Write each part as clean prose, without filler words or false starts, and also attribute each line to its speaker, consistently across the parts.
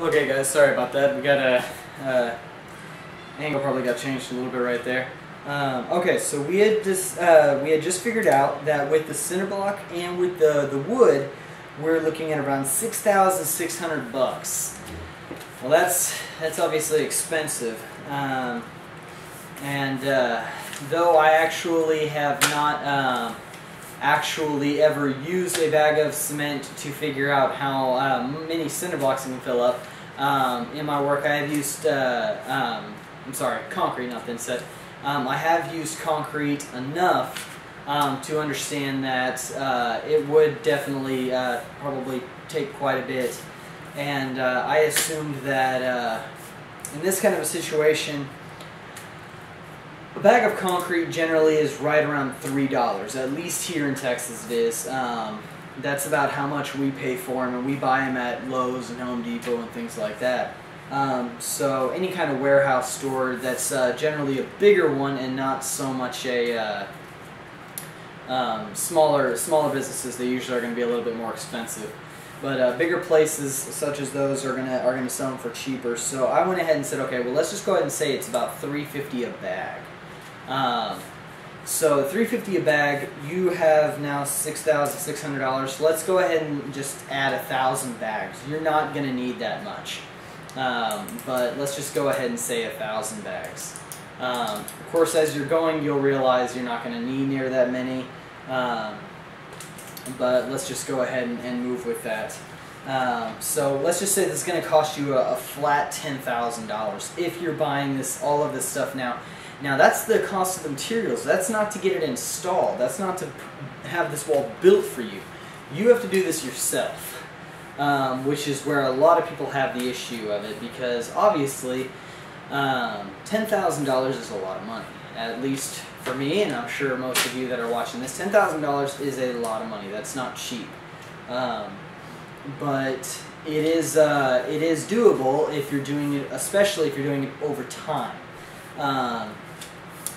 Speaker 1: Okay guys, sorry about that. We got a angle probably got changed a little bit right there. Okay, so we had just figured out that with the cinder block and with the wood, we're looking at around $6,600. Well, that's obviously expensive, though I actually have not actually ever used a bag of cement to figure out how many cinder blocks I can fill up. In my work, I have used concrete, not thin set. I have used concrete enough to understand that it would definitely probably take quite a bit, and I assumed that in this kind of a situation, a bag of concrete generally is right around $3, at least here in Texas it is. That's about how much we pay for them, and we buy them at Lowe's and Home Depot and things like that. So any kind of warehouse store that's generally a bigger one and not so much a smaller businesses, they usually are going to be a little bit more expensive. But bigger places such as those are gonna sell them for cheaper. So I went ahead and said, okay, well, let's just go ahead and say it's about $3.50 a bag. So $3.50 a bag, you have now $6,600. Let's go ahead and just add 1,000 bags. You're not going to need that much, but let's just go ahead and say 1,000 bags. Of course, as you're going, you'll realize you're not going to need near that many, but let's just go ahead and move with that. So let's just say this is going to cost you a flat $10,000 if you're buying all of this stuff now. Now that's the cost of the materials. That's not to get it installed. That's not to have this wall built for you. You have to do this yourself, which is where a lot of people have the issue of it, because obviously $10,000 is a lot of money. At least for me, and I'm sure most of you that are watching this, $10,000 is a lot of money. That's not cheap, but it is doable if you're doing it, especially if you're doing it over time.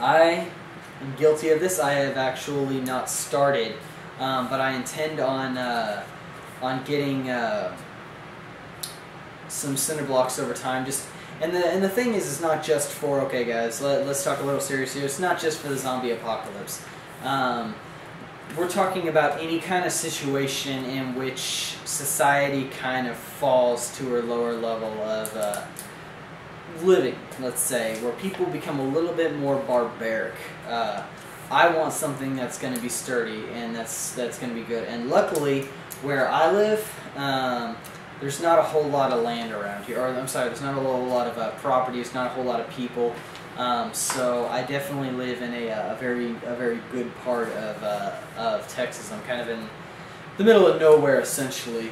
Speaker 1: I am guilty of this. I have actually not started, but I intend on getting some cinder blocks over time. And the thing is, it's not just for, okay guys, let's talk a little serious here. It's not just for the zombie apocalypse. We're talking about any kind of situation in which society kind of falls to a lower level of living, let's say, where people become a little bit more barbaric. I want something that's going to be sturdy and that's going to be good. And luckily, where I live, there's not a whole lot of land around here. Or I'm sorry, there's not a whole lot of property. There's not a whole lot of people. So I definitely live in a very good part of Texas. I'm kind of in the middle of nowhere, essentially,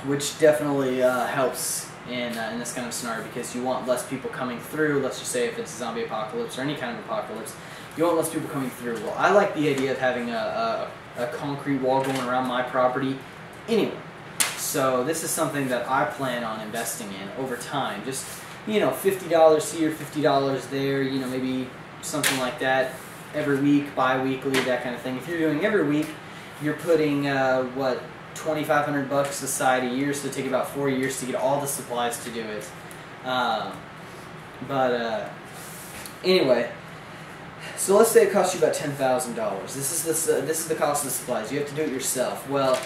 Speaker 1: which definitely helps in this kind of scenario, because you want less people coming through. Let's just say if it's a zombie apocalypse or any kind of apocalypse, you want less people coming through. Well, I like the idea of having a concrete wall going around my property anyway. So this is something that I plan on investing in over time. Just, you know, $50 here, $50 there, you know, maybe something like that every week, bi-weekly, that kind of thing. If you're doing every week, you're putting what, $2,500 aside a year, so it'll take about 4 years to get all the supplies to do it. Anyway, so let's say it costs you about $10,000. This is the cost of the supplies. You have to do it yourself. Well,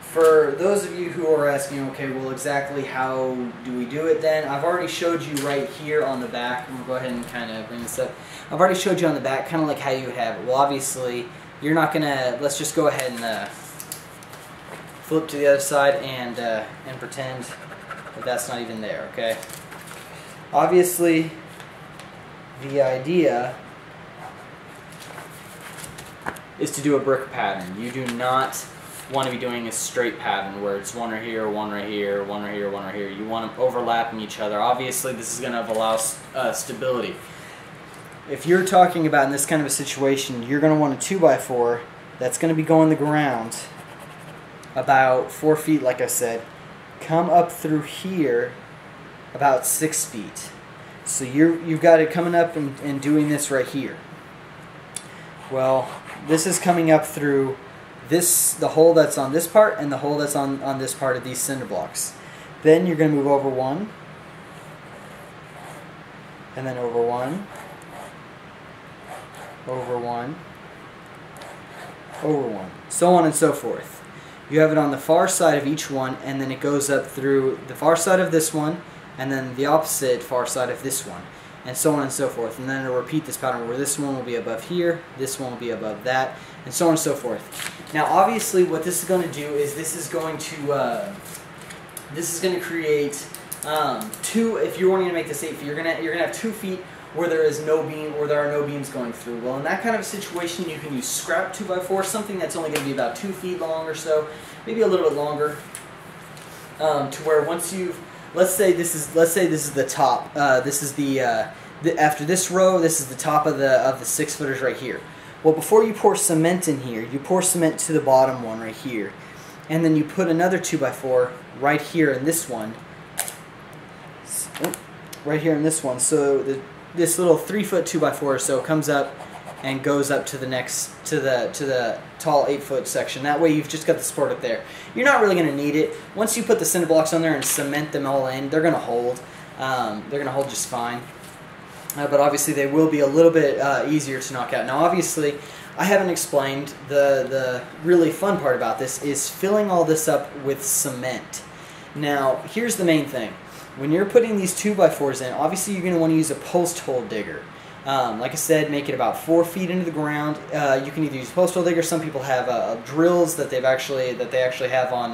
Speaker 1: for those of you who are asking, okay, well, exactly how do we do it then? I've already showed you right here on the back. I'm going to go ahead and kind of bring this up. I've already showed you on the back kind of like how you would have it. Well, obviously, you're not going to, let's just go ahead and flip to the other side and pretend that that's not even there, okay? Obviously, the idea is to do a brick pattern. You do not want to be doing a straight pattern where it's one right here, one right here, one right here, one right here. You want them overlapping each other. Obviously, this is going to allow stability. If you're talking about in this kind of a situation, you're going to want a 2x4 that's going to be going the ground about 4 feet, like I said, come up through here about 6 feet. So you've got it coming up and doing this right here. Well, this is coming up through the hole that's on this part and the hole that's on this part of these cinder blocks. Then you're going to move over one, and then over one, over one, over one, so on and so forth. You have it on the far side of each one, and then it goes up through the far side of this one, and then the opposite far side of this one, and so on and so forth. And then it'll repeat this pattern where this one will be above here, this one will be above that, and so on and so forth. Now obviously what this is going to do is this is going to create two. If you're wanting to make this 8 feet, you're gonna have 2 feet where there is no beam, or there are no beams going through. Well, in that kind of a situation, you can use scrap 2x4, something that's only going to be about 2 feet long or so, maybe a little bit longer, to where once you've, let's say this is the top. This is after this row, this is the top of the 6-footers right here. Well, before you pour cement in here, you pour cement to the bottom one right here, and then you put another 2x4 right here in this one, right here in this one. So this little 3-foot 2x4 or so comes up and goes up to the next, to the tall 8-foot section. That way you've just got the support up there. You're not really going to need it. Once you put the cinder blocks on there and cement them all in, they're going to hold. They're going to hold just fine. But obviously they will be a little bit easier to knock out. Now obviously I haven't explained the really fun part about this is filling all this up with cement. Now here's the main thing. When you're putting these 2x4s in, obviously you're going to want to use a post hole digger. Like I said, make it about 4 feet into the ground. You can either use post hole digger. Some people have drills that they actually have on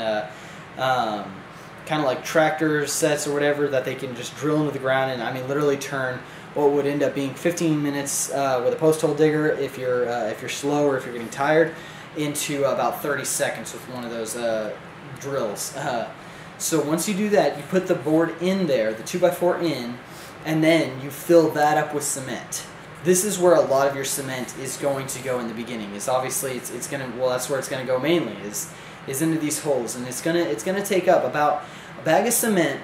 Speaker 1: kind of like tractor sets or whatever, that they can just drill into the ground and, I mean, literally turn what would end up being 15 minutes with a post hole digger if you're slow or if you're getting tired, into about 30 seconds with one of those drills. So once you do that, you put the board in there, the 2x4 in, and then you fill that up with cement. This is where a lot of your cement is going to go in the beginning. Is obviously it's gonna, well, that's where it's gonna go mainly, is into these holes, and it's gonna take up about a bag of cement.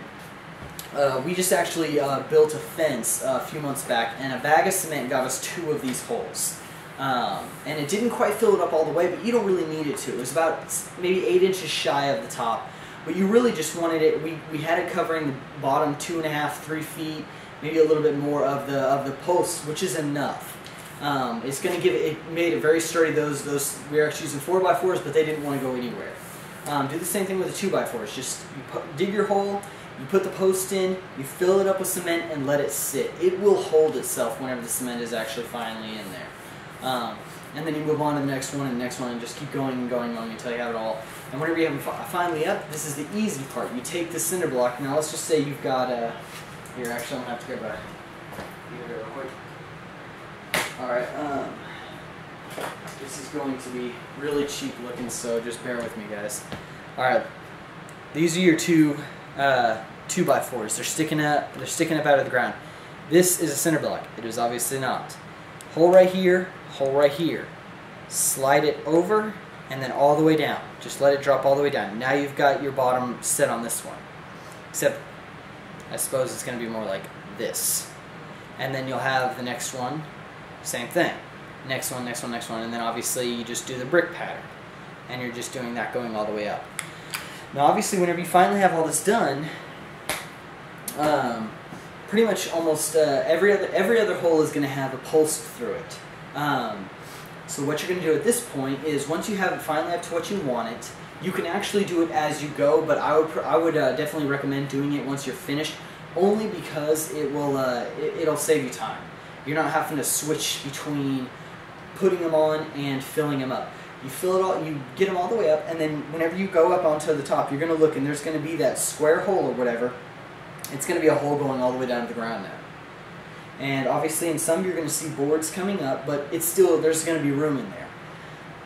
Speaker 1: We just actually built a fence a few months back, and a bag of cement got us 2 of these holes. And it didn't quite fill it up all the way, but you don't really need it to. It was about maybe 8 inches shy of the top. But you really just wanted it, we had it covering the bottom 2.5, 3 feet, maybe a little bit more of the posts, which is enough. It's going to give it, made it very sturdy. Those we were actually using 4x4s, but they didn't want to go anywhere. Do the same thing with the 2x4s. Just dig your hole, you put the post in, you fill it up with cement, and let it sit. It will hold itself whenever the cement is actually finally in there. And then you move on to the next one and the next one, and just keep going and going on until you have it all. And whenever you have it finally up, this is the easy part. You take the cinder block. Now let's just say you've got a, here, actually I'm going to have to grab a, real quick. Alright, this is going to be really cheap looking, so just bear with me, guys. Alright, these are your 2x4s. They're sticking up out of the ground. This is a cinder block. It is obviously not. Hole right here, hole right here. Slide it over and then all the way down. Just let it drop all the way down. Now you've got your bottom set on this one. Except, I suppose it's going to be more like this. And then you'll have the next one, same thing. Next one, next one, next one, and then obviously you just do the brick pattern. And you're just doing that going all the way up. Now obviously whenever you finally have all this done, pretty much almost every other hole is going to have a post through it. So what you're going to do at this point is, once you have it finally up to what you want it, you can actually do it as you go, but I would definitely recommend doing it once you're finished, only because it will it'll save you time. You're not having to switch between putting them on and filling them up. You fill it all, you get them all the way up, and then whenever you go up onto the top, you're going to look, and there's going to be that square hole or whatever. It's going to be a hole going all the way down to the ground now. And obviously in some you're going to see boards coming up, but it's still, there's going to be room in there.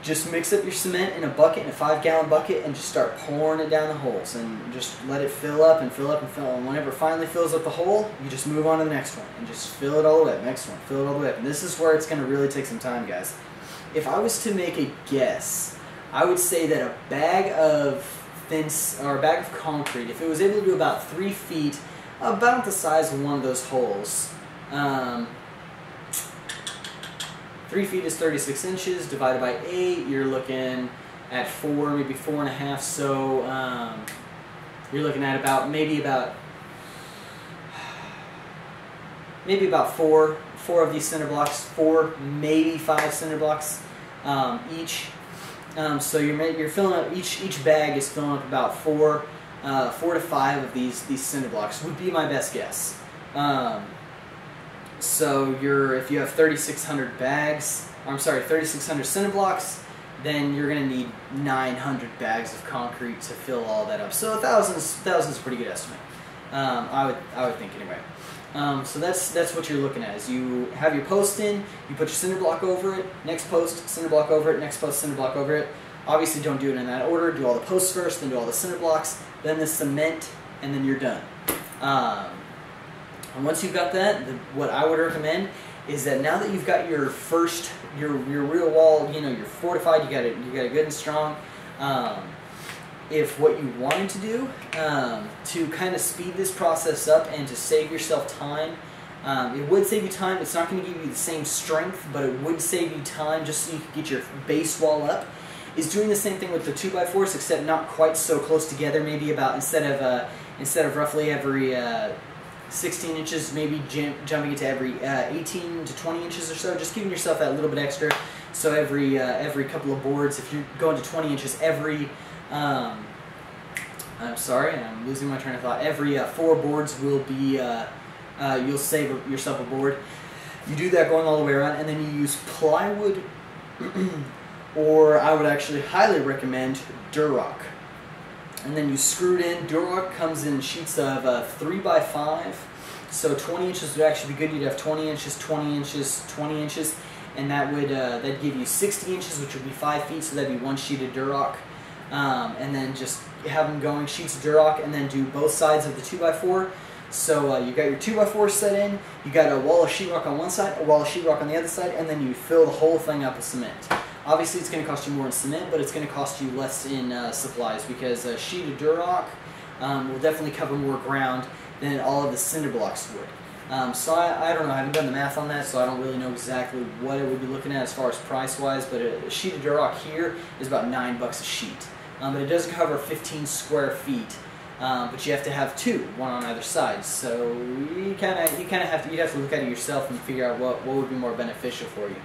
Speaker 1: Just mix up your cement in a bucket, in a 5-gallon bucket, and just start pouring it down the holes, and just let it fill up and fill up and fill up. And whenever it finally fills up the hole, you just move on to the next one and just fill it all the way up. Next one, fill it all the way up. And this is where it's going to really take some time, guys. If I was to make a guess, I would say that a bag of fence, or a bag of concrete, if it was able to do about 3 feet, about the size of one of those holes. 3 feet is 36 inches, divided by 8, you're looking at 4, maybe 4.5. So you're looking at about maybe about four of these cinder blocks, 4, maybe 5 cinder blocks each. So you're filling up, each bag is filling up about 4 to 5 of these cinder blocks would be my best guess. So if you have 3,600 bags, I'm sorry, 3,600 cinder blocks, then you're going to need 900 bags of concrete to fill all that up. So 1,000 is a pretty good estimate. I would think anyway. So that's what you're looking at. Is you have your post in, you put your cinder block over it, next post, cinder block over it, next post, cinder block over it. Obviously don't do it in that order. Do all the posts first, then do all the cinder blocks, then the cement, and then you're done. And once you've got that, what I would recommend is that now that you've got your real wall, you're fortified, you got it good and strong. If what you wanted to do to kind of speed this process up and to save yourself time, it would save you time. It's not going to give you the same strength, but it would save you time just so you can get your base wall up. Is doing the same thing with the 2x4s, except not quite so close together. Maybe about instead of roughly every 16 inches, maybe jumping it to every 18 to 20 inches or so, just giving yourself that little bit extra. So every couple of boards, if you're going to 20 inches, I'm sorry, I'm losing my train of thought. Every 4 boards will be, you'll save yourself a board. You do that going all the way around, and then you use plywood, or I would actually highly recommend Durock. And then you screw it in. Durock comes in sheets of 3x5, so 20 inches would actually be good. You'd have 20 inches, 20 inches, 20 inches, and that would that'd give you 60 inches, which would be 5 feet, so that'd be 1 sheet of Durock. And then just have them going, sheets of Durock, and then do both sides of the 2x4. So you got your 2x4 set in, you got a wall of sheetrock on one side, a wall of sheetrock on the other side, and then you fill the whole thing up with cement. Obviously it's going to cost you more in cement, but it's going to cost you less in supplies, because a sheet of Durock will definitely cover more ground than all of the cinder blocks would. So I don't know, I haven't done the math on that, so I don't really know exactly what it would be looking at as far as price-wise, but a sheet of Durock here is about $9 a sheet. But it does cover 15 square feet, but you have to have 2, one on either side. So you kind of have to look at it yourself and figure out what would be more beneficial for you.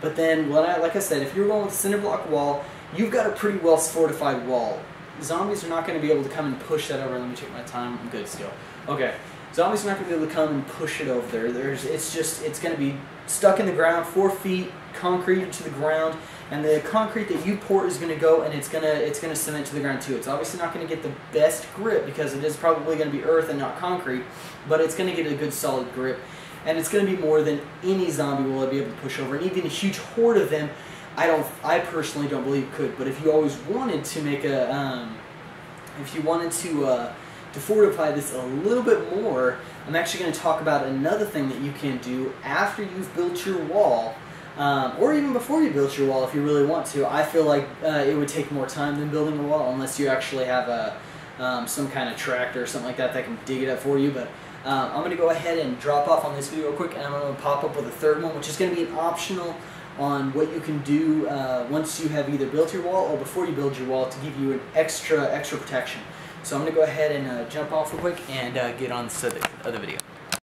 Speaker 1: But then, like I said, if you're going with a cinder block wall, you've got a pretty well fortified wall. Zombies are not going to be able to come and push that over. Let me check my time. I'm good still. Okay. Zombies are not going to be able to come and push it over there. It's going to be stuck in the ground, 4 feet, concrete into the ground, and the concrete that you pour is going to go, and it's going to cement to the ground too. It's obviously not going to get the best grip because it is probably going to be earth and not concrete, but it's going to get a good solid grip, and it's going to be more than any zombie will be able to push over. And even a huge horde of them, I personally don't believe could. But if you always wanted to make to fortify this a little bit more, I'm actually going to talk about another thing that you can do after you've built your wall, or even before you built your wall if you really want to. I feel like it would take more time than building a wall unless you actually have some kind of tractor or something like that can dig it up for you. But I'm going to go ahead and drop off on this video real quick, and I'm going to pop up with a third one, which is going to be an optional on what you can do once you have either built your wall or before you build your wall to give you an extra protection. So I'm going to go ahead and jump off real quick and get on to the other video.